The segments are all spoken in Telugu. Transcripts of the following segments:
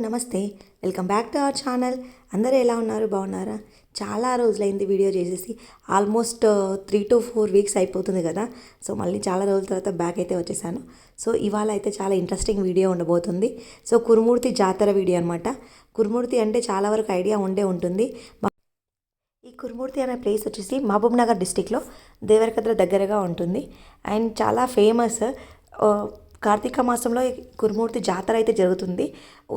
నమస్తే. Welcome back to our channel. అందరూ ఎలా ఉన్నారు? బాగున్నారా? చాలా రోజులైంది వీడియో చేసేసి. ఆల్మోస్ట్ 3 to 4 వీక్స్ అయిపోతుంది కదా. సో మళ్ళీ చాలా రోజుల తర్వాత బ్యాక్ అయితే వచ్చేసాను. సో ఇవాళ అయితే చాలా ఇంట్రెస్టింగ్ వీడియో ఉండబోతుంది. సో కురుమూర్తి జాతర వీడియో అనమాట. కురుమూర్తి అంటే చాలా వరకు ఐడియా ఉంటుంది. ఈ కురుమూర్తి అనే ప్లేస్ వచ్చేసి మహబూబ్నగర్ డిస్టిక్లో దేవరకద్ర దగ్గరగా ఉంటుంది. అండ్ చాలా ఫేమస్. కార్తీక మాసంలో కురుమూర్తి జాతర అయితే జరుగుతుంది.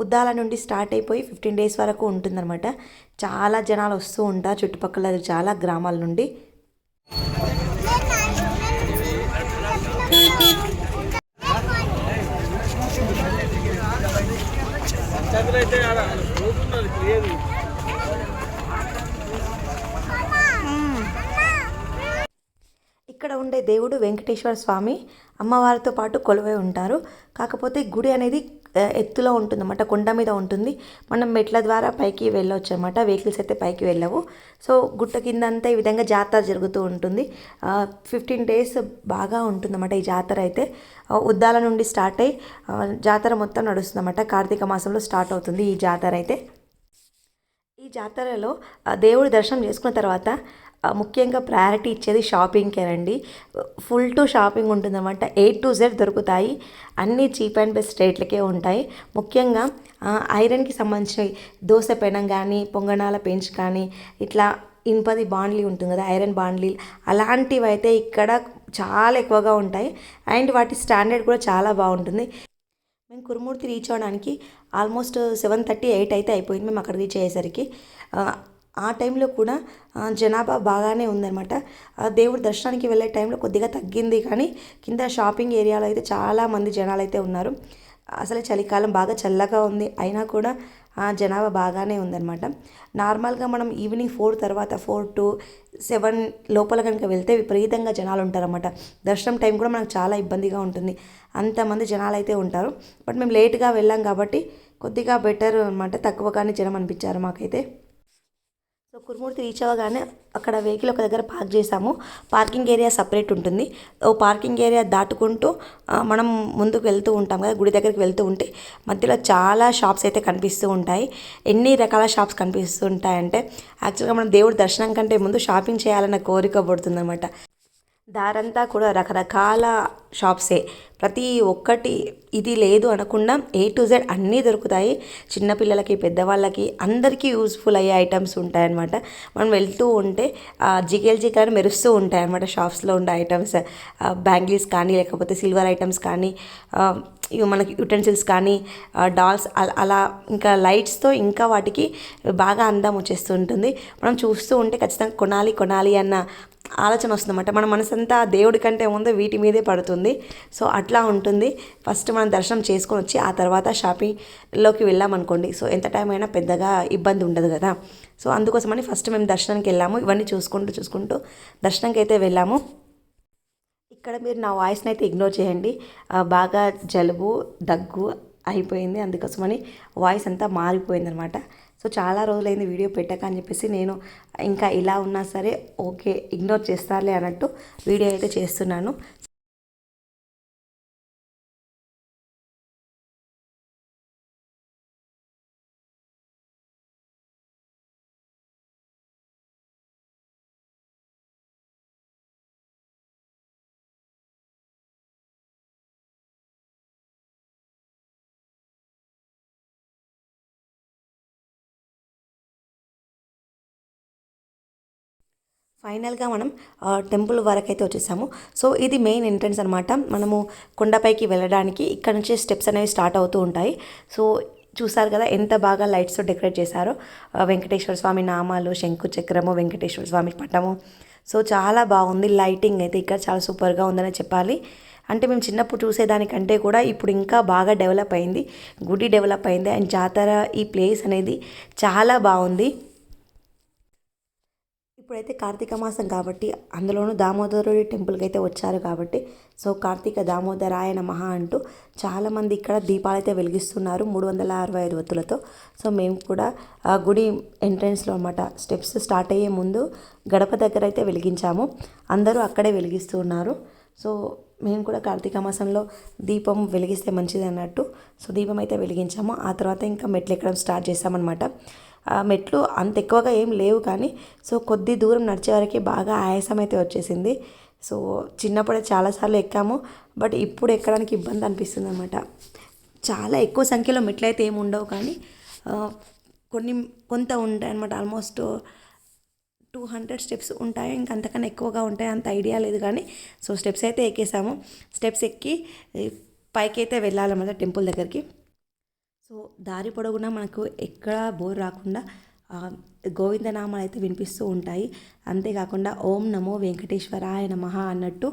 ఉద్దాల నుండి స్టార్ట్ అయిపోయి 15 days వరకు ఉంటుందన్నమాట. చాలా జనాలు వస్తూ ఉంటారు చుట్టుపక్కల చాలా గ్రామాల నుండి. ఇక్కడ ఉండే దేవుడు వెంకటేశ్వర స్వామి, అమ్మవారితో పాటు కొలువై ఉంటారు. కాకపోతే గుడి అనేది ఎత్తులో ఉంటుందన్నమాట, కొండ మీద ఉంటుంది. మనం మెట్ల ద్వారా పైకి వెళ్ళవచ్చు అనమాట. వెహికల్స్ అయితే పైకి వెళ్ళవు. సో గుట్ట కింద అంతా ఈ విధంగా జాతర జరుగుతూ ఉంటుంది. 15 days బాగా ఉంటుందన్నమాట ఈ జాతర అయితే. ఉద్దాల నుండి స్టార్ట్ అయ్యి జాతర మొత్తం నడుస్తుందన్నమాట. కార్తీక మాసంలో స్టార్ట్ అవుతుంది ఈ జాతర అయితే. ఈ జాతరలో దేవుడి దర్శనం చేసుకున్న తర్వాత ముఖ్యంగా ప్రయారిటీ ఇచ్చేది షాపింగ్కేనండి. ఫుల్ టు షాపింగ్ ఉంటుందన్నమాట. A to Z దొరుకుతాయి. అన్నీ చీప్ అండ్ బెస్ట్ రేట్లకే ఉంటాయి. ముఖ్యంగా ఐరన్కి సంబంధించిన దోశ పెనం కానీ, పొంగనాల పెంచ్ కానీ, ఇట్లా ఇనుపది బాండ్లీ ఉంటుంది కదా, ఐరన్ బాండ్లీ, అలాంటివి అయితే ఇక్కడ చాలా ఎక్కువగా ఉంటాయి. అండ్ వాటి స్టాండర్డ్ కూడా చాలా బాగుంటుంది. మేము కురుమూర్తి రీచ్ అవ్వడానికి ఆల్మోస్ట్ 7:30, 8 అయితే అయిపోయింది మేము అక్కడ రీచ్ అయ్యేసరికి. ఆ టైంలో కూడా జనాభా బాగానే ఉందన్నమాట. దేవుడి దర్శనానికి వెళ్ళే టైంలో కొద్దిగా తగ్గింది, కానీ కింద షాపింగ్ ఏరియాలో అయితే చాలామంది జనాలు అయితే ఉన్నారు. అసలు చలికాలం బాగా చల్లగా ఉంది, అయినా కూడా జనాభా బాగానే ఉందన్నమాట. నార్మల్గా మనం ఈవినింగ్ 4 తర్వాత 4 to 7 లోపల కనుక వెళ్తే విపరీతంగా జనాలు ఉంటారన్నమాట. దర్శనం టైం కూడా మనకు చాలా ఇబ్బందిగా ఉంటుంది, అంతమంది జనాలు అయితే ఉంటారు. బట్ మేము లేట్గా వెళ్ళాం కాబట్టి కొద్దిగా బెటర్ అనమాట, తక్కువగానే జనం అనిపించారు మాకైతే. సో కురుమూర్తి రీచ్ అవ్వగానే అక్కడ వెహికల్ ఒక దగ్గర పార్క్ చేసాము. పార్కింగ్ ఏరియా సపరేట్ ఉంటుంది. ఓ పార్కింగ్ ఏరియా దాటుకుంటూ మనం ముందుకు వెళ్తూ ఉంటాం కదా, గుడి దగ్గరికి వెళ్తూ ఉంటే మధ్యలో చాలా షాప్స్ అయితే కనిపిస్తూ ఉంటాయి. ఎన్ని రకాల షాప్స్ కనిపిస్తూ ఉంటాయంటే యాక్చువల్గా మనం దేవుడి దర్శనం కంటే ముందు షాపింగ్ చేయాలన్న కోరిక పడుతుందన్నమాట. దారంతా కూడా రకరకాల షాప్సే, ప్రతి ఒక్కటి ఇది లేదు అనకుండా A to Z అన్నీ దొరుకుతాయి. చిన్నపిల్లలకి, పెద్దవాళ్ళకి, అందరికీ యూస్ఫుల్ అయ్యే ఐటమ్స్ ఉంటాయన్నమాట. మనం వెళ్తూ ఉంటే జిగేల్ మెరుస్తూ ఉంటాయి అన్నమాట షాప్స్లో ఉండే ఐటమ్స్. బ్యాంగిల్స్ కానీ, లేకపోతే సిల్వర్ ఐటమ్స్ కానీ, మనకి యుటెన్సిల్స్ కానీ, డాల్స్, అలా ఇంకా లైట్స్తో ఇంకా వాటికి బాగా అందం వచ్చేస్తుంటుంది. మనం చూస్తూ ఉంటే ఖచ్చితంగా కొనాలి అన్న ఆలోచన వస్తుందన్నమాట. మన మనసంతా దేవుడి కంటే ముందు వీటి మీదే పడుతుంది. సో అట్లా ఉంటుంది. ఫస్ట్ మనం దర్శనం చేసుకొని వచ్చి ఆ తర్వాత షాపింగ్లోకి వెళ్ళామనుకోండి, సో ఎంత టైం అయినా పెద్దగా ఇబ్బంది ఉండదు కదా. సో అందుకోసమని ఫస్ట్ మేము దర్శనానికి వెళ్ళాము. ఇవన్నీ చూసుకుంటూ దర్శనంకి అయితే వెళ్ళాము. ఇక్కడ మీరు నా వాయిస్ని అయితే ఇగ్నోర్ చేయండి. బాగా జలుబు, దగ్గు అయిపోయింది, అందుకోసమని వాయిస్ అంతా మారిపోయిందనమాట. సో చాలా రోజులైంది వీడియో పెట్టక అని చెప్పేసి నేను ఇంకా ఇలా ఉన్నా సరే ఓకే ఇగ్నోర్ చేస్తారులే అన్నట్టు వీడియో అయితే చేస్తున్నాను. ఫైనల్గా మనం టెంపుల్ వరకు అయితే వచ్చేసాము. సో ఇది మెయిన్ ఎంట్రన్స్ అనమాట. మనము కొండపైకి వెళ్ళడానికి ఇక్కడ నుంచి స్టెప్స్ అనేవి స్టార్ట్ అవుతూ ఉంటాయి. సో చూసారు కదా ఎంత బాగా లైట్స్తో డెకరేట్ చేశారో. వెంకటేశ్వర స్వామి నామాలు, శంకు చక్రము, వెంకటేశ్వర స్వామి పటము. సో చాలా బాగుంది. లైటింగ్ అయితే ఇక్కడ చాలా సూపర్గా ఉందని చెప్పాలి. అంటే మేము చిన్నప్పుడు చూసేదానికంటే కూడా ఇప్పుడు ఇంకా బాగా డెవలప్ అయింది, గుడి డెవలప్ అయింది. అండ్ జాతర ఈ ప్లేస్ అనేది చాలా బాగుంది. ఇప్పుడైతే కార్తీక మాసం కాబట్టి, అందులోనూ దామోదరుడి టెంపుల్కి అయితే వచ్చారు కాబట్టి, సో కార్తీక దామోదరాయ నమః అంటూ చాలామంది ఇక్కడ దీపాలు అయితే వెలిగిస్తున్నారు 365 వత్తులతో. సో మేము కూడా గుడి ఎంట్రన్స్లో అన్నమాట, స్టెప్స్ స్టార్ట్ అయ్యే ముందు గడప దగ్గర అయితే వెలిగించాము. అందరూ అక్కడే వెలిగిస్తూ ఉన్నారు. సో మేము కూడా కార్తీక మాసంలో దీపం వెలిగిస్తే మంచిది అన్నట్టు సో దీపం అయితే వెలిగించాము. ఆ తర్వాత ఇంకా మెట్లు ఎక్కడం స్టార్ట్ చేసామన్నమాట. మెట్లు అంత ఎక్కువగా ఏం లేవు కానీ సో కొద్ది దూరం నడిచే వరకు బాగా ఆయాసం అయితే వచ్చేసింది. సో చిన్నప్పుడే చాలాసార్లు ఎక్కాము, బట్ ఇప్పుడు ఎక్కడానికి ఇబ్బంది అనిపిస్తుంది అనమాట. చాలా ఎక్కువ సంఖ్యలో మెట్లు అయితే ఏమి ఉండవు కానీ కొంత ఉంటాయి అనమాట. ఆల్మోస్ట్ 200 స్టెప్స్ ఉంటాయి, ఇంకా అంతకన్నా ఎక్కువగా ఉంటాయి, అంత ఐడియా లేదు కానీ సో స్టెప్స్ అయితే ఎక్కేసాము. స్టెప్స్ ఎక్కి పైకి అయితే వెళ్ళాలన్నమాట టెంపుల్ దగ్గరికి. సో దారి పొడవునా మనకు ఎక్కడ బోర్ రాకుండా గోవిందనామాలు అయితే వినిపిస్తూ ఉంటాయి. అంతేకాకుండా ఓం నమో వెంకటేశ్వరాయ నమః అన్నట్టు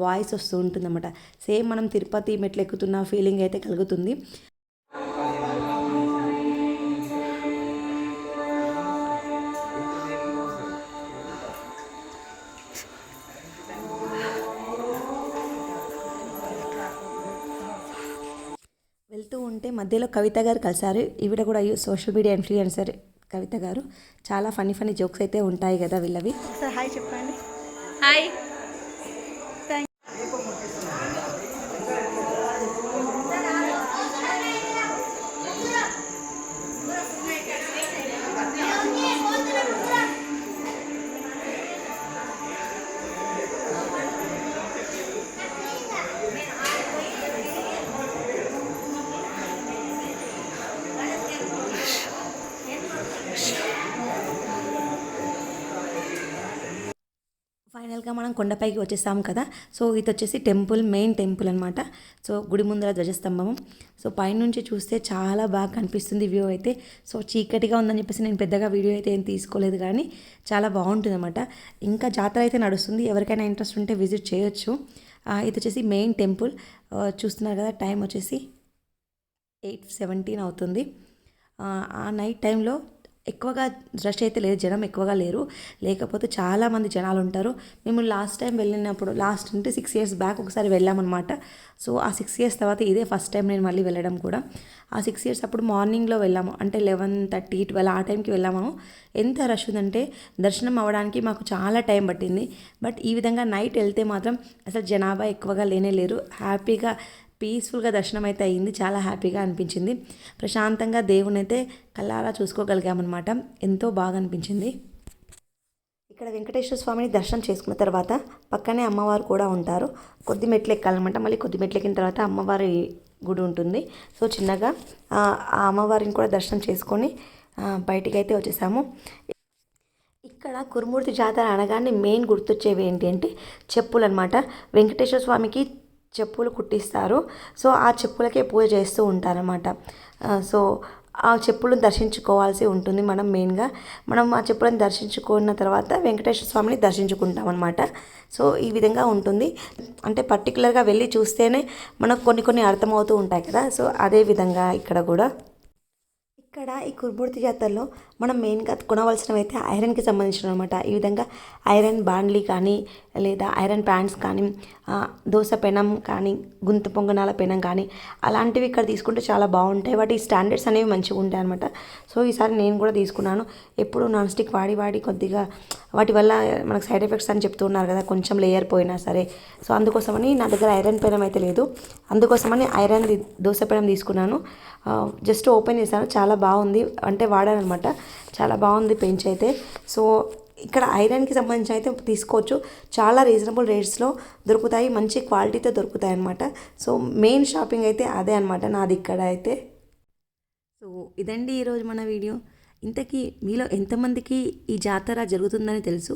వాయిస్ వస్తూ ఉంటుందన్నమాట. సేమ్ మనం తిరుపతి మెట్లు ఎక్కుతున్న ఫీలింగ్ అయితే కలుగుతుంది. వెళ్తూ ఉంటే మధ్యలో కవిత గారు కలిసారు. ఈవిడ కూడా సోషల్ మీడియా ఇన్ఫ్లుయెన్సర్ కవిత గారు. చాలా ఫన్నీ జోక్స్ అయితే ఉంటాయి కదా వీళ్ళవి. సార్ హాయ్ చెప్పండి. హాయ్. ఫైనల్గా మనం కొండపైకి వచ్చేసాము కదా. సో ఇది వచ్చేసి టెంపుల్, మెయిన్ టెంపుల్ అనమాట. సో గుడి ముందర ధ్వజస్తంభము. సో పైనుంచి చూస్తే చాలా బాగా కనిపిస్తుంది వ్యూ అయితే. సో చీకటిగా ఉందని చెప్పేసి నేను పెద్దగా వీడియో అయితే ఏం తీసుకోలేదు కానీ చాలా బాగుంటుంది అనమాట. ఇంకా జాతర అయితే నడుస్తుంది, ఎవరికైనా ఇంట్రెస్ట్ ఉంటే విజిట్ చేయొచ్చు. ఇది వచ్చేసి మెయిన్ టెంపుల్. చూస్తున్నారు కదా, టైం వచ్చేసి 8:17 అవుతుంది. ఆ నైట్ టైంలో ఎక్కువగా రష్ అయితే లేదు, జనం ఎక్కువగా లేరు. లేకపోతే చాలామంది జనాలు ఉంటారు. మేము లాస్ట్ టైం వెళ్ళినప్పుడు, లాస్ట్ అంటే 6 years బ్యాక్ ఒకసారి వెళ్ళామన్నమాట. సో ఆ 6 years తర్వాత ఇదే ఫస్ట్ టైం నేను మళ్ళీ వెళ్ళడం కూడా. ఆ 6 years అప్పుడు మార్నింగ్లో వెళ్ళాము, అంటే 11:30, 12 ఆ టైంకి వెళ్ళాము. ఎంత రష్ ఉందంటే దర్శనం అవ్వడానికి మాకు చాలా టైం పట్టింది. బట్ ఈ విధంగా నైట్ వెళ్తే మాత్రం అసలు జనాభా ఎక్కువగా లేరు. హ్యాపీగా పీస్ఫుల్గా దర్శనం అయితే అయ్యింది. చాలా హ్యాపీగా అనిపించింది. ప్రశాంతంగా దేవుని అయితే కళ్ళారా చూసుకోగలిగామన్నమాట. ఎంతో బాగా అనిపించింది. ఇక్కడ వెంకటేశ్వర స్వామిని దర్శనం చేసుకున్న తర్వాత పక్కనే అమ్మవారు కూడా ఉంటారు. కొద్ది మెట్లు ఎక్కాలన్నమాట. మళ్ళీ కొద్ది మెట్లు ఎక్కిన తర్వాత అమ్మవారి గుడి ఉంటుంది. సో చిన్నగా ఆ అమ్మవారిని కూడా దర్శనం చేసుకొని బయటికి అయితే వచ్చేసాము. ఇక్కడ కురుమూర్తి జాతర అనగానే మెయిన్ గుర్తొచ్చేవి ఏంటి అంటే చెప్పులు అనమాట. వెంకటేశ్వర స్వామికి చెప్పులు కుట్టిస్తారు. సో ఆ చెప్పులకే పూజ చేస్తూ ఉంటారన్నమాట. సో ఆ చెప్పులను దర్శించుకోవాల్సి ఉంటుంది మనం ఆ చెప్పులను దర్శించుకున్న తర్వాత వెంకటేశ్వర స్వామిని దర్శించుకుంటాం అనమాట. సో ఈ విధంగా ఉంటుంది. అంటే పర్టికులర్గా వెళ్ళి చూస్తేనే మనకు కొన్ని అర్థమవుతూ ఉంటాయి కదా. సో అదే విధంగా ఇక్కడ కూడా ఇక్కడ ఈ కురుమూర్తి జాతరలో మనం మెయిన్గా కొనవలసినవి అయితే ఐరన్కి సంబంధించిన అనమాట. ఈ విధంగా ఐరన్ బాండ్లీ కానీ లేదా ఐరన్ ప్యాంట్స్ కానీ దోశ పెనం కానీ గుంత పొంగనాల పెనం కానీ అలాంటివి ఇక్కడ తీసుకుంటే చాలా బాగుంటాయి. వాటి స్టాండర్డ్స్ అనేవి మంచిగా ఉంటాయి అనమాట. సో ఈసారి నేను కూడా తీసుకున్నాను. ఎప్పుడు నాన్ స్టిక్ వాడి కొద్దిగా వాటి వల్ల మనకు సైడ్ ఎఫెక్ట్స్ అని చెప్తున్నారు కదా, కొంచెం లేయర్ పోయినా సరే. సో అందుకోసమని నా దగ్గర ఐరన్ పెనం అయితే లేదు, అందుకోసమని ఐరన్ దోశ పెనం తీసుకున్నాను. జస్ట్ ఓపెన్ చేశాను, చాలా బాగుంది. అంటే వాడాను అనమాట, చాలా బాగుంది పెంచ్ అయితే. సో ఇక్కడ ఐరన్కి సంబంధించి అయితే తీసుకోవచ్చు. చాలా రీజనబుల్ రేట్స్లో దొరుకుతాయి, మంచి క్వాలిటీతో దొరుకుతాయి అనమాట. సో మెయిన్ షాపింగ్ అయితే అదే అనమాట నాది ఇక్కడ అయితే. సో ఇదండి ఈరోజు మన వీడియో. ఇంతకీ మీలో ఎంతమందికి ఈ జాతర జరుగుతుందని తెలుసు,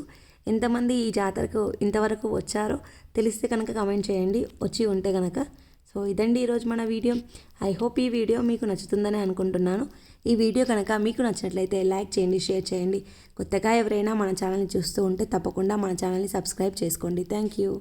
ఎంతమంది ఈ జాతరకు ఇంతవరకు వచ్చారో తెలిస్తే కనుక కమెంట్ చేయండి, వచ్చి ఉంటే కనుక. సో ఇదండి ఈరోజు మన వీడియో. ఐ హోప్ ఈ వీడియో మీకు నచ్చుతుందని అనుకుంటున్నాను. ఈ వీడియో కనుక మీకు నచ్చినట్లయితే లైక్ చేయండి, షేర్ చేయండి. కొత్తగా ఎవరైనా మన ఛానల్ని చూస్తూ ఉంటే తప్పకుండా మన ఛానల్ని సబ్స్క్రైబ్ చేసుకోండి. Thank you.